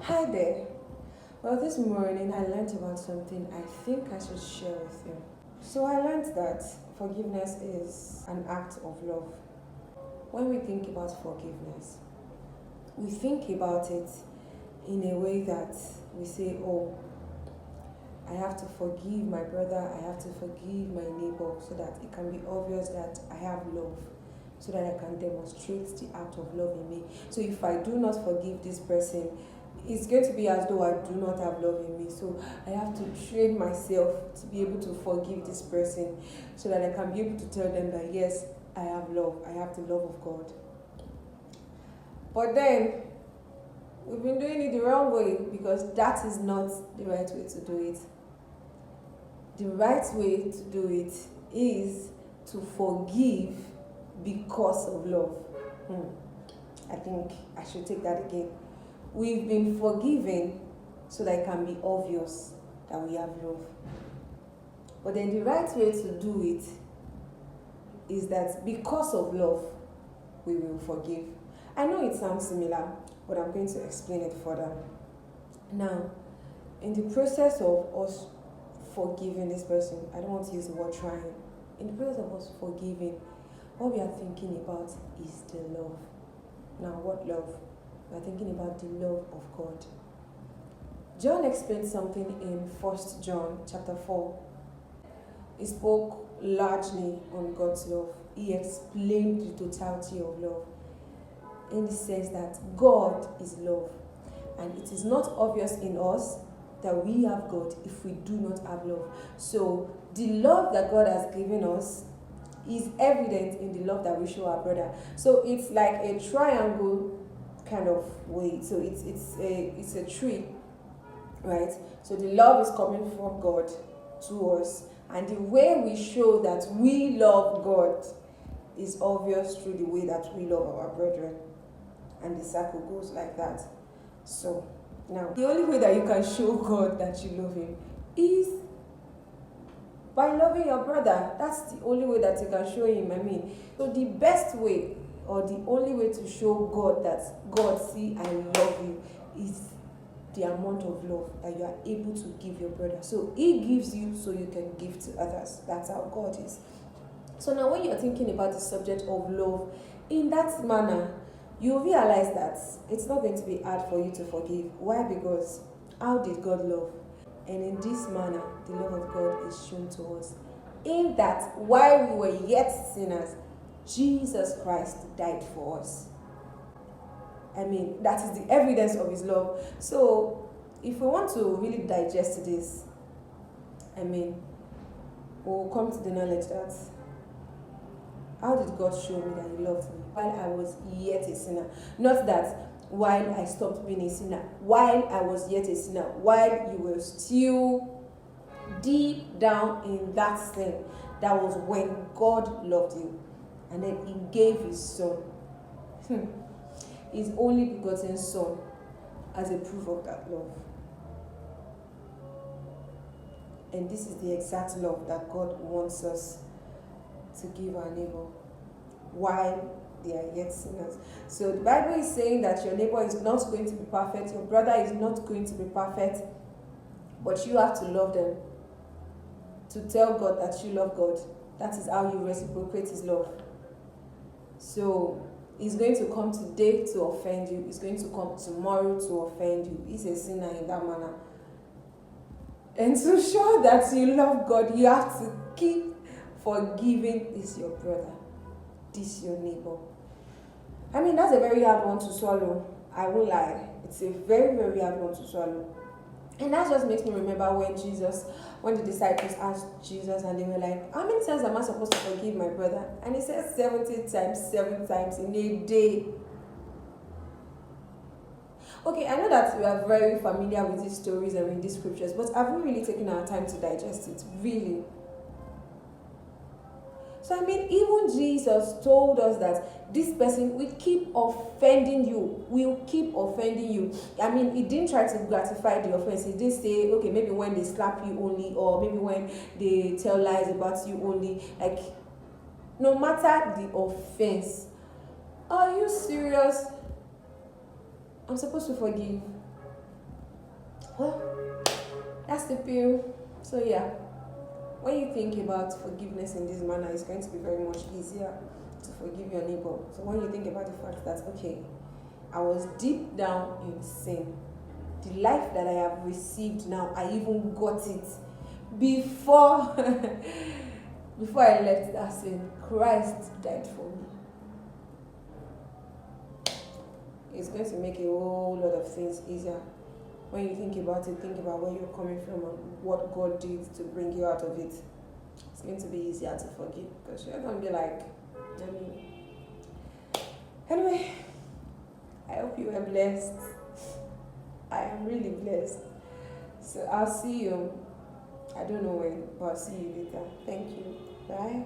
Hi there. Well, this morning I learned about something I think I should share with you. So, I learned that forgiveness is an act of love. When we think about forgiveness, we think about it in a way that we say, oh, I have to forgive my brother, I have to forgive my neighbor so that it can be obvious that I have love, so that I can demonstrate the act of love in me. So if I do not forgive this person, it's going to be as though I do not have love in me. So I have to train myself to be able to forgive this person so that I can be able to tell them that yes, I have love, I have the love of God. But then we've been doing it the wrong way because that is not the right way to do it. The right way to do it is to forgive because of love. I think I should take that again. We've been forgiven so that it can be obvious that we have love. But then the right way to do it is that because of love, we will forgive. I know it sounds similar, but I'm going to explain it further. Now, in the process of us forgiving this person, I don't want to use the word trying. In the process of us forgiving, what we are thinking about is the love. Now, what love? We are thinking about the love of God. John explained something in 1 John chapter 4. He spoke largely on God's love. He explained the totality of love. And he says that God is love. And it is not obvious in us that we have God if we do not have love. So the love that God has given us is evident in the love that we show our brother. So it's like a triangle kind of way. So it's a tree, right? So the love is coming from God to us, and the way we show that we love God is obvious through the way that we love our brethren, and the circle goes like that. So now the only way that you can show God that you love him is by loving your brother. That's the only way that you can show him. So the best way, or the only way to show God that God, see, I love you, is the amount of love that you are able to give your brother. So he gives you so you can give to others. That's how God is. So now when you're thinking about the subject of love in that manner, you realize that it's not going to be hard for you to forgive. Why? Because how did God love? And in this manner, the love of God is shown to us. In that, while we were yet sinners, Jesus Christ died for us. That is the evidence of his love. So, if we want to really digest this, we'll come to the knowledge that how did God show me that he loved me while I was yet a sinner? Not that while I stopped being a sinner, while I was yet a sinner, while you were still deep down in that sin. That was when God loved you. And then he gave his son, his only begotten son, as a proof of that love. And this is the exact love that God wants us to give our neighbor while they are yet sinners. So the Bible is saying that your neighbor is not going to be perfect, your brother is not going to be perfect, but you have to love them. To tell God that you love God, that is how you reciprocate his love. So he's going to come today to offend you, he's going to come tomorrow to offend you. He's a sinner in that manner. And to show that you love God, you have to keep forgiving this your brother, this your neighbor. That's a very hard one to swallow. I won't lie. It's a very, very hard one to swallow. And that just makes me remember when the disciples asked Jesus and they were like, how many times am I supposed to forgive my brother? And he said 70 times, 7 times in a day. Okay, I know that we are very familiar with these stories and with these scriptures, but have we really taken our time to digest it? Really? So even Jesus told us that this person will keep offending you, he didn't try to gratify the offense. He didn't say, okay, maybe when they slap you only, or maybe when they tell lies about you only. Like, no matter the offense, are you serious? I'm supposed to forgive. Well, that's the pill. So yeah, when you think about forgiveness in this manner, it's going to be very much easier to forgive your neighbor. So when you think about the fact that, okay, I was deep down in sin, the life that I have received now, I even got it before before I left that sin. Christ died for me. It's going to make a whole lot of things easier. When you think about it, think about where you're coming from and what God did to bring you out of it. It's going to be easier to forgive because you're going to be like, I mean. Anyway, I hope you are blessed. I am really blessed. So I'll see you. I don't know when, but I'll see you later. Thank you. Bye.